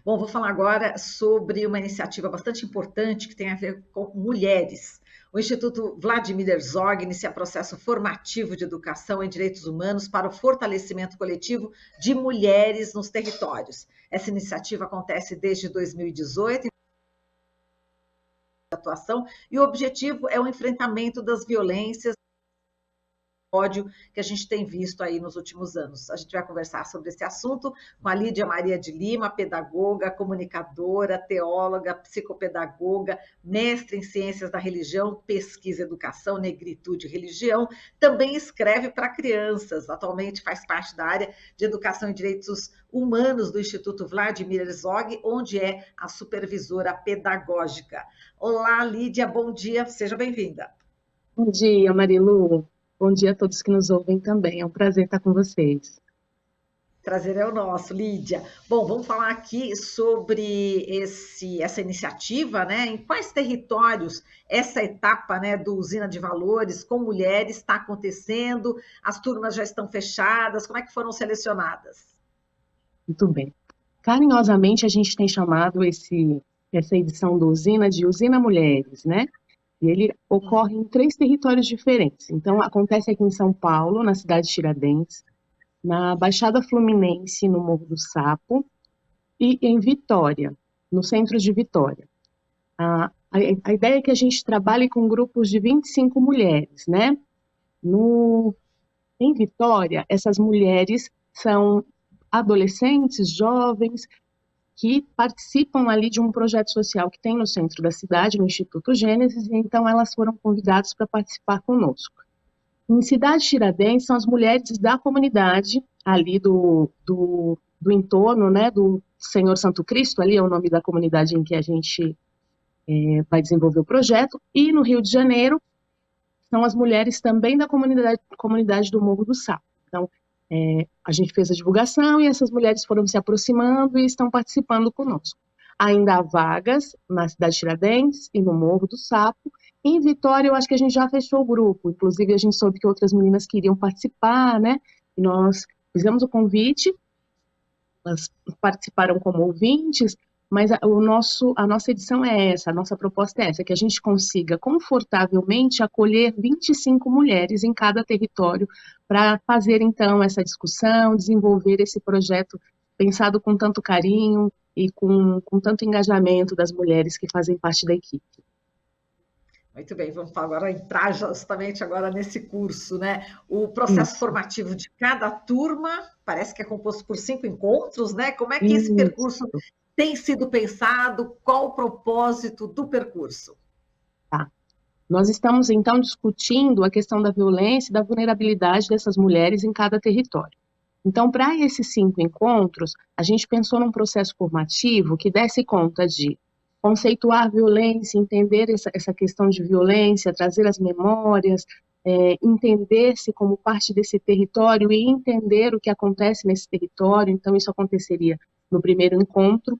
Bom, vou falar agora sobre uma iniciativa bastante importante que tem a ver com mulheres. O Instituto Vladimir Herzog inicia processo formativo de educação em direitos humanos para o fortalecimento coletivo de mulheres nos territórios. Essa iniciativa acontece desde 2018 atuação e o objetivo é o enfrentamento das violências ódio que a gente tem visto aí nos últimos anos. A gente vai conversar sobre esse assunto com a Lídia Maria de Lima, pedagoga, comunicadora, teóloga, psicopedagoga, mestre em ciências da religião, pesquisa, educação, negritude e religião. Também escreve para crianças. Atualmente faz parte da área de educação e direitos humanos do Instituto Vladimir Herzog, onde é a supervisora pedagógica. Olá, Lídia, bom dia, seja bem-vinda. Bom dia, Marilu. Bom dia a todos que nos ouvem também. É um prazer estar com vocês. Prazer é o nosso, Lídia. Bom, vamos falar aqui sobre essa iniciativa, né? Em quais territórios essa etapa, né, do Usina de Valores com mulheres está acontecendo? As turmas já estão fechadas? Como é que foram selecionadas? Muito bem. Carinhosamente, a gente tem chamado essa edição do Usina de Usina Mulheres, né? E ele ocorre em 3 territórios diferentes. Então, acontece aqui em São Paulo, na cidade de Tiradentes, na Baixada Fluminense, no Morro do Sapo, e em Vitória, no centro de Vitória. A ideia é que a gente trabalhe com grupos de 25 mulheres, né? Em Vitória, essas mulheres são adolescentes, jovens, que participam ali de um projeto social que tem no centro da cidade, no Instituto Gênesis, e então elas foram convidadas para participar conosco. Em Cidade Tiradentes, são as mulheres da comunidade, ali do entorno, né, do Senhor Santo Cristo, ali é o nome da comunidade em que a gente vai desenvolver o projeto, e no Rio de Janeiro, são as mulheres também da comunidade do Morro do Sapo. Então, a gente fez a divulgação e essas mulheres foram se aproximando e estão participando conosco. Ainda há vagas na cidade de Tiradentes e no Morro do Sapo. Em Vitória, eu acho que a gente já fechou o grupo. Inclusive, a gente soube que outras meninas queriam participar, né? E nós fizemos o convite, elas participaram como ouvintes, mas a nossa edição é essa, a nossa proposta é essa, que a gente consiga confortavelmente acolher 25 mulheres em cada território para fazer, então, essa discussão, desenvolver esse projeto pensado com tanto carinho e com tanto engajamento das mulheres que fazem parte da equipe. Muito bem, vamos agora entrar justamente agora nesse curso, né? O processo formativo de cada turma parece que é composto por 5 encontros, né? Como é que esse percurso tem sido pensado? Qual o propósito do percurso? Tá. Nós estamos, então, discutindo a questão da violência e da vulnerabilidade dessas mulheres em cada território. Então, para esses 5 encontros, a gente pensou num processo formativo que desse conta de conceituar violência, entender essa questão de violência, trazer as memórias, entender-se como parte desse território e entender o que acontece nesse território. Então, isso aconteceria no primeiro encontro.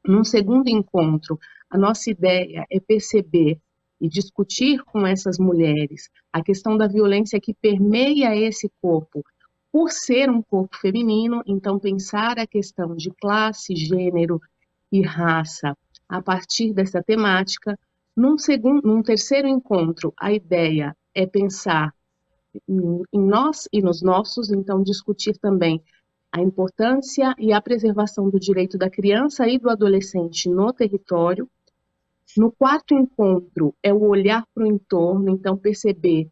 Num segundo encontro, a nossa ideia é perceber e discutir com essas mulheres a questão da violência que permeia esse corpo, por ser um corpo feminino, então pensar a questão de classe, gênero e raça a partir dessa temática. Num terceiro encontro, a ideia é pensar em nós e nos nossos, então discutir também a importância e a preservação do direito da criança e do adolescente no território. No quarto encontro, é o olhar para o entorno, então perceber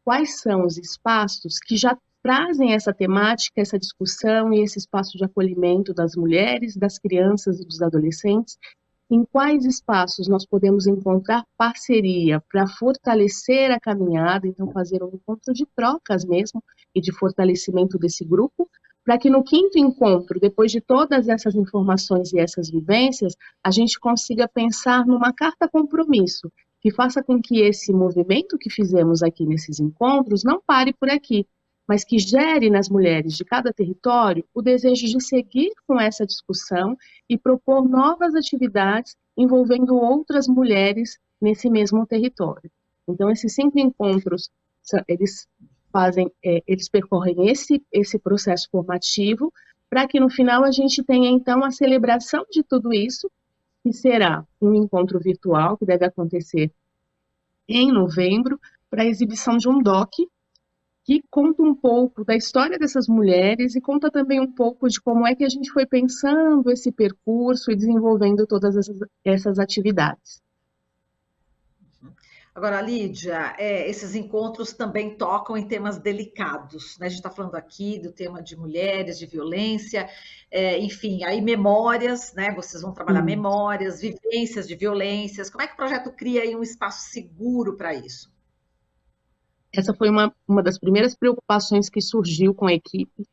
quais são os espaços que já trazem essa temática, essa discussão e esse espaço de acolhimento das mulheres, das crianças e dos adolescentes. Em quais espaços nós podemos encontrar parceria para fortalecer a caminhada, então fazer um encontro de trocas mesmo e de fortalecimento desse grupo, para que no quinto encontro, depois de todas essas informações e essas vivências, a gente consiga pensar numa carta compromisso, que faça com que esse movimento que fizemos aqui nesses encontros não pare por aqui, mas que gere nas mulheres de cada território o desejo de seguir com essa discussão e propor novas atividades envolvendo outras mulheres nesse mesmo território. Então, esses 5 encontros, eles percorrem esse processo formativo para que no final a gente tenha, então, a celebração de tudo isso, que será um encontro virtual, que deve acontecer em novembro, para a exibição de um doc, que conta um pouco da história dessas mulheres e conta também um pouco de como é que a gente foi pensando esse percurso e desenvolvendo todas essas atividades. Agora, Lídia, esses encontros também tocam em temas delicados, né? A gente está falando aqui do tema de mulheres, de violência, enfim, aí memórias, né? Vocês vão trabalhar memórias, vivências de violências. Como é que o projeto cria aí um espaço seguro para isso? Essa foi uma das primeiras preocupações que surgiu com a equipe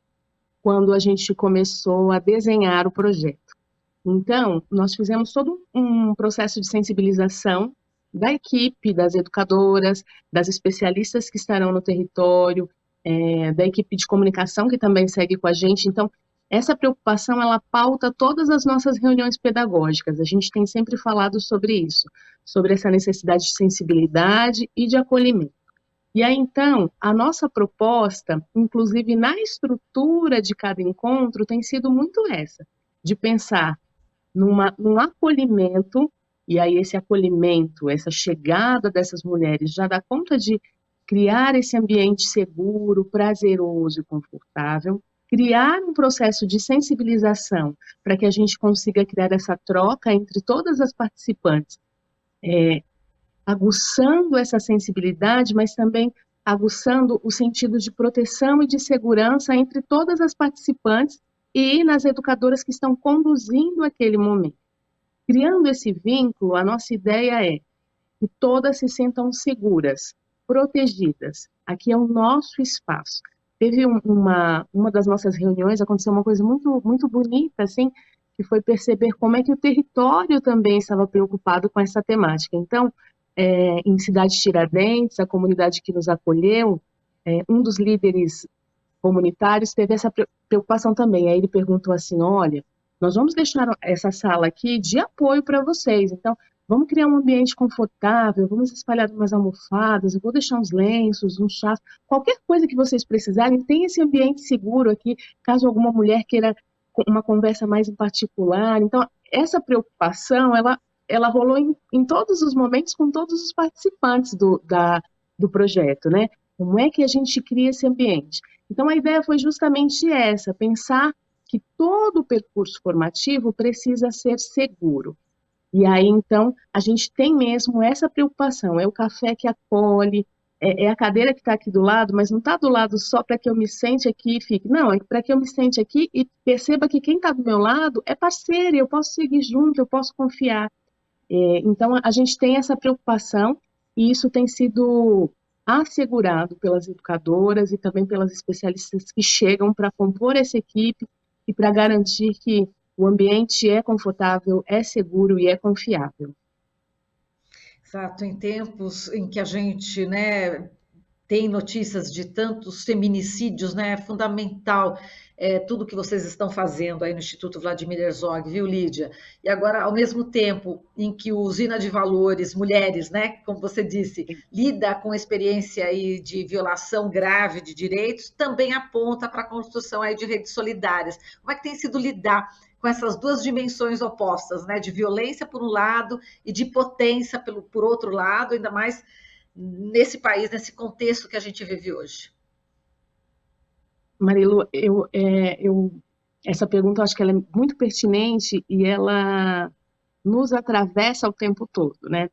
quando a gente começou a desenhar o projeto. Então, nós fizemos todo um processo de sensibilização da equipe, das educadoras, das especialistas que estarão no território, da equipe de comunicação que também segue com a gente. Então, essa preocupação, ela pauta todas as nossas reuniões pedagógicas. A gente tem sempre falado sobre isso, sobre essa necessidade de sensibilidade e de acolhimento. E aí, então, a nossa proposta, inclusive na estrutura de cada encontro, tem sido muito essa, de pensar num acolhimento, e aí esse acolhimento, essa chegada dessas mulheres já dá conta de criar esse ambiente seguro, prazeroso e confortável, criar um processo de sensibilização para que a gente consiga criar essa troca entre todas as participantes, aguçando essa sensibilidade, mas também aguçando o sentido de proteção e de segurança entre todas as participantes e nas educadoras que estão conduzindo aquele momento. Criando esse vínculo, a nossa ideia é que todas se sintam seguras, protegidas. Aqui é o nosso espaço. Teve uma das nossas reuniões, aconteceu uma coisa muito, muito bonita, assim, que foi perceber como é que o território também estava preocupado com essa temática. Então, em Cidade Tiradentes, a comunidade que nos acolheu, um dos líderes comunitários teve essa preocupação também. Aí ele perguntou assim, olha, nós vamos deixar essa sala aqui de apoio para vocês, então vamos criar um ambiente confortável, vamos espalhar umas almofadas, eu vou deixar uns lenços, uns chás, qualquer coisa que vocês precisarem, tem esse ambiente seguro aqui, caso alguma mulher queira uma conversa mais em particular. Então, essa preocupação, ela rolou em todos os momentos com todos os participantes do projeto, né? Como é que a gente cria esse ambiente? Então, a ideia foi justamente essa, pensar que todo o percurso formativo precisa ser seguro. E aí, então, a gente tem mesmo essa preocupação, é o café que acolhe, é a cadeira que está aqui do lado, mas não está do lado só para que eu me sente aqui e fique, não, é para que eu me sente aqui e perceba que quem está do meu lado é parceiro, eu posso seguir junto, eu posso confiar. Então, a gente tem essa preocupação e isso tem sido assegurado pelas educadoras e também pelas especialistas que chegam para compor essa equipe e para garantir que o ambiente é confortável, é seguro e é confiável. Exato, em tempos em que a gente, né, tem notícias de tantos feminicídios, né? É fundamental tudo que vocês estão fazendo aí no Instituto Vladimir Herzog, viu, Lídia? E agora, ao mesmo tempo em que o Usina de Valores, mulheres, né, como você disse, lida com experiência aí de violação grave de direitos, também aponta para a construção aí de redes solidárias. Como é que tem sido lidar com essas duas dimensões opostas, né? De violência por um lado e de potência por outro lado, ainda mais nesse país, nesse contexto que a gente vive hoje? Marilu, essa pergunta eu acho que ela é muito pertinente e ela nos atravessa o tempo todo, né?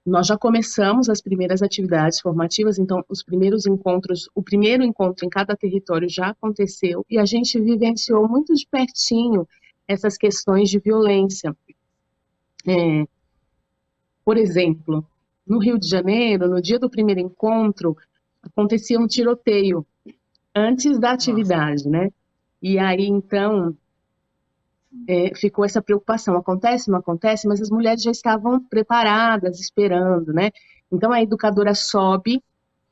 Nós já começamos as primeiras atividades formativas, então os primeiros encontros, o primeiro encontro em cada território já aconteceu e a gente vivenciou muito de pertinho essas questões de violência. Por exemplo, no Rio de Janeiro, no dia do primeiro encontro, acontecia um tiroteio antes da atividade, né? E aí, então, ficou essa preocupação, acontece, não acontece, mas as mulheres já estavam preparadas, esperando, né? Então, a educadora sobe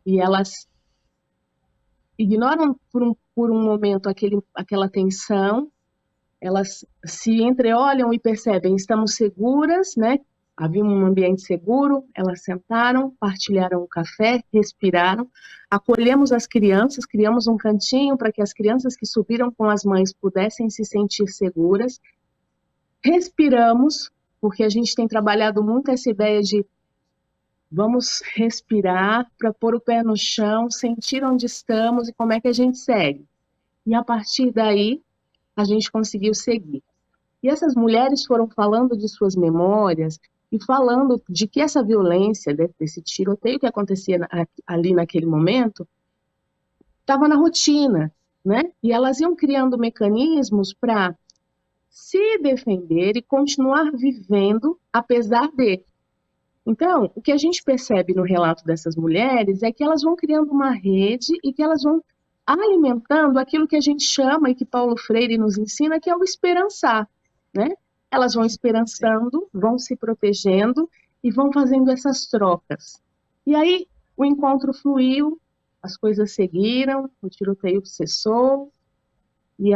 e elas ignoram por um momento aquela tensão, elas se entreolham e percebem, estamos seguras, né? Havia um ambiente seguro, elas sentaram, partilharam o café, respiraram, acolhemos as crianças, criamos um cantinho para que as crianças que subiram com as mães pudessem se sentir seguras. Respiramos, porque a gente tem trabalhado muito essa ideia de vamos respirar para pôr o pé no chão, sentir onde estamos e como é que a gente segue. E a partir daí, a gente conseguiu seguir. E essas mulheres foram falando de suas memórias e falando de que essa violência, desse tiroteio que acontecia ali naquele momento, estava na rotina, né? E elas iam criando mecanismos para se defender e continuar vivendo apesar de. Então, o que a gente percebe no relato dessas mulheres é que elas vão criando uma rede e que elas vão alimentando aquilo que a gente chama e que Paulo Freire nos ensina, que é o esperançar, né? Elas vão esperançando, vão se protegendo e vão fazendo essas trocas. E aí o encontro fluiu, as coisas seguiram, o tiroteio cessou e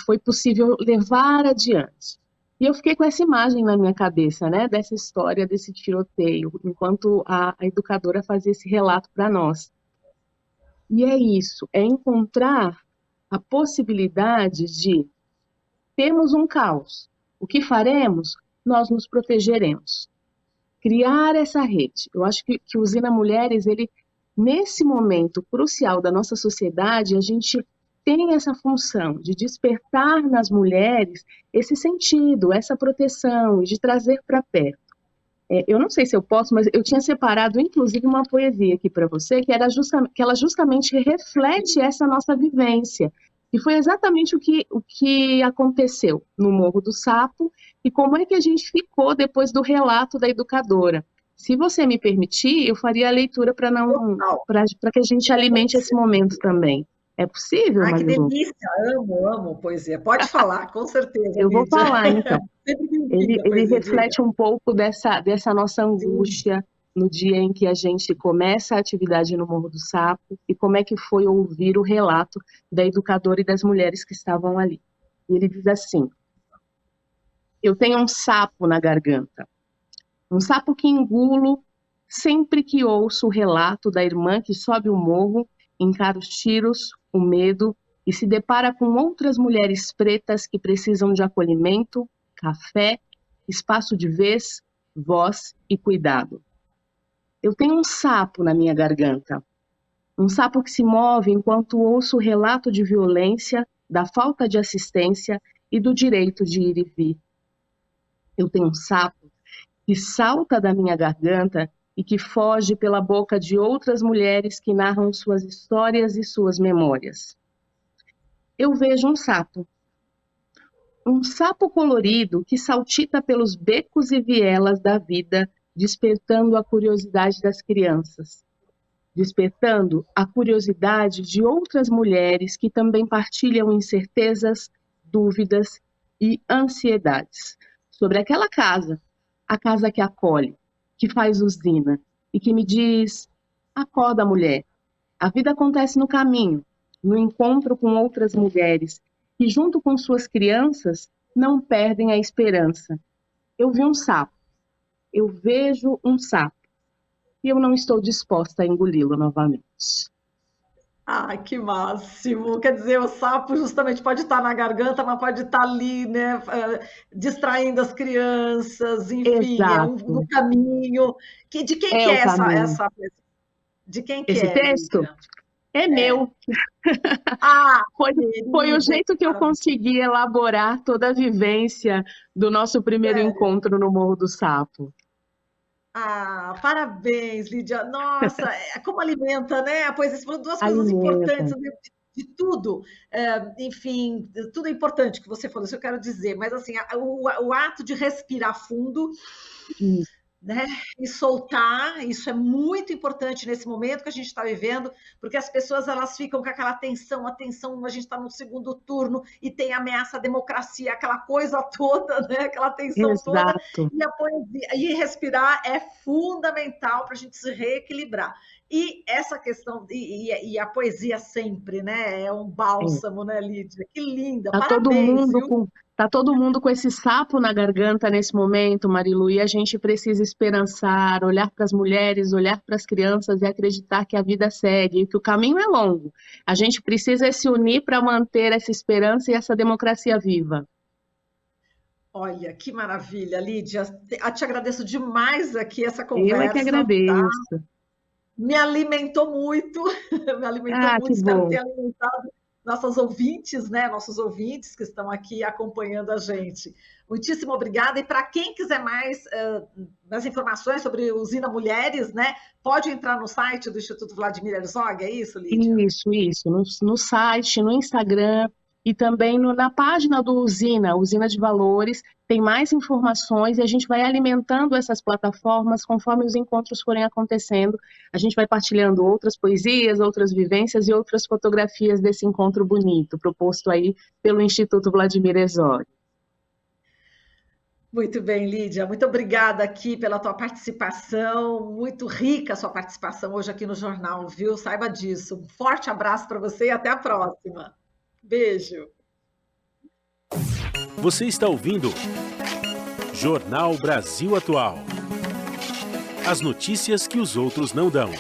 foi possível levar adiante. E eu fiquei com essa imagem na minha cabeça, né, dessa história, desse tiroteio, enquanto a educadora fazia esse relato para nós. E é isso, é encontrar a possibilidade de termos um caos. O que faremos? Nós nos protegeremos. Criar essa rede. Eu acho que o Usina Mulheres, ele, nesse momento crucial da nossa sociedade, a gente tem essa função de despertar nas mulheres esse sentido, essa proteção, de trazer para perto. Eu não sei se eu posso, mas eu tinha separado, inclusive, uma poesia aqui para você, que ela justamente reflete essa nossa vivência. E foi exatamente o que aconteceu no Morro do Sapo e como é que a gente ficou depois do relato da educadora. Se você me permitir, eu faria a leitura para que a gente alimente esse momento também. É possível, Ai, que Marilu? delícia! Amo poesia. Pode falar, com certeza, Eu vou Lídia. falar, então. Sempre Ele bem-vinda, poesia, reflete diga. um pouco dessa nossa angústia no dia em que a gente começa a atividade no Morro do Sapo e como é que foi ouvir o relato da educadora e das mulheres que estavam ali. E ele diz assim: eu tenho um sapo na garganta, um sapo que engulo sempre que ouço o relato da irmã que sobe o morro, encara os tiros, o medo e se depara com outras mulheres pretas que precisam de acolhimento, café, espaço de vez, voz e cuidado. Eu tenho um sapo na minha garganta, um sapo que se move enquanto ouço o relato de violência, da falta de assistência e do direito de ir e vir. Eu tenho um sapo que salta da minha garganta e que foge pela boca de outras mulheres que narram suas histórias e suas memórias. Eu vejo um sapo colorido que saltita pelos becos e vielas da vida, despertando a curiosidade das crianças, despertando a curiosidade de outras mulheres que também partilham incertezas, dúvidas e ansiedades sobre aquela casa, a casa que acolhe, que faz usina e que me diz: acorda, mulher, a vida acontece no caminho, no encontro com outras mulheres que, junto com suas crianças, não perdem a esperança. Eu vi um sapo, eu vejo um sapo, e eu não estou disposta a engoli-lo novamente. Ai, que máximo! Quer dizer, o sapo justamente pode estar na garganta, mas pode estar ali, né, distraindo as crianças, enfim, no Exato, caminho. De quem é que o é caminho. de quem que Esse é, texto Lídia? é É. meu. Ah, Foi o querida, que jeito que eu maravilha. consegui elaborar toda a vivência do nosso primeiro Sério. encontro no Morro do Sapo. Ah, parabéns, Lídia. Nossa, como alimenta, né? Pois você falou duas coisas Alimenta. importantes, né, de tudo. Enfim, tudo é importante que você falou, isso eu quero dizer, mas assim, o ato de respirar fundo, Isso, né? E soltar, isso é muito importante nesse momento que a gente está vivendo, porque as pessoas elas ficam com aquela tensão, a tensão, a gente está no segundo turno e tem ameaça à democracia, aquela coisa toda, né? Aquela tensão toda, exato. e a poesia, e respirar é fundamental para a gente se reequilibrar. E essa questão, e a poesia sempre, né? É um bálsamo, né, Lídia? Que linda, parabéns, viu? Tá todo mundo com esse sapo na garganta nesse momento, Marilu, e a gente precisa esperançar, olhar para as mulheres, olhar para as crianças e acreditar que a vida segue, que o caminho é longo. A gente precisa se unir para manter essa esperança e essa democracia viva. Olha, que maravilha, Lídia. Te agradeço demais aqui essa Eu é que conversa, tá? agradeço. Me alimentou muito, me alimentou Ah, que muito, espero bom. ter alimentado nossas ouvintes, né? Nossos ouvintes que estão aqui acompanhando a gente. Muitíssimo obrigada. E para quem quiser mais informações sobre Usina Mulheres, né? Pode entrar no site do Instituto Vladimir Herzog, é isso, Lídia? Isso. No site, no Instagram e também na página do Usina, Usina de Valores, tem mais informações e a gente vai alimentando essas plataformas conforme os encontros forem acontecendo. A gente vai partilhando outras poesias, outras vivências e outras fotografias desse encontro bonito, proposto aí pelo Instituto Vladimir Herzog. Muito bem, Lídia. Muito obrigada aqui pela tua participação. Muito rica a sua participação hoje aqui no jornal, viu? Saiba disso. Um forte abraço para você e até a próxima. Beijo. Você está ouvindo Jornal Brasil Atual. As notícias que os outros não dão.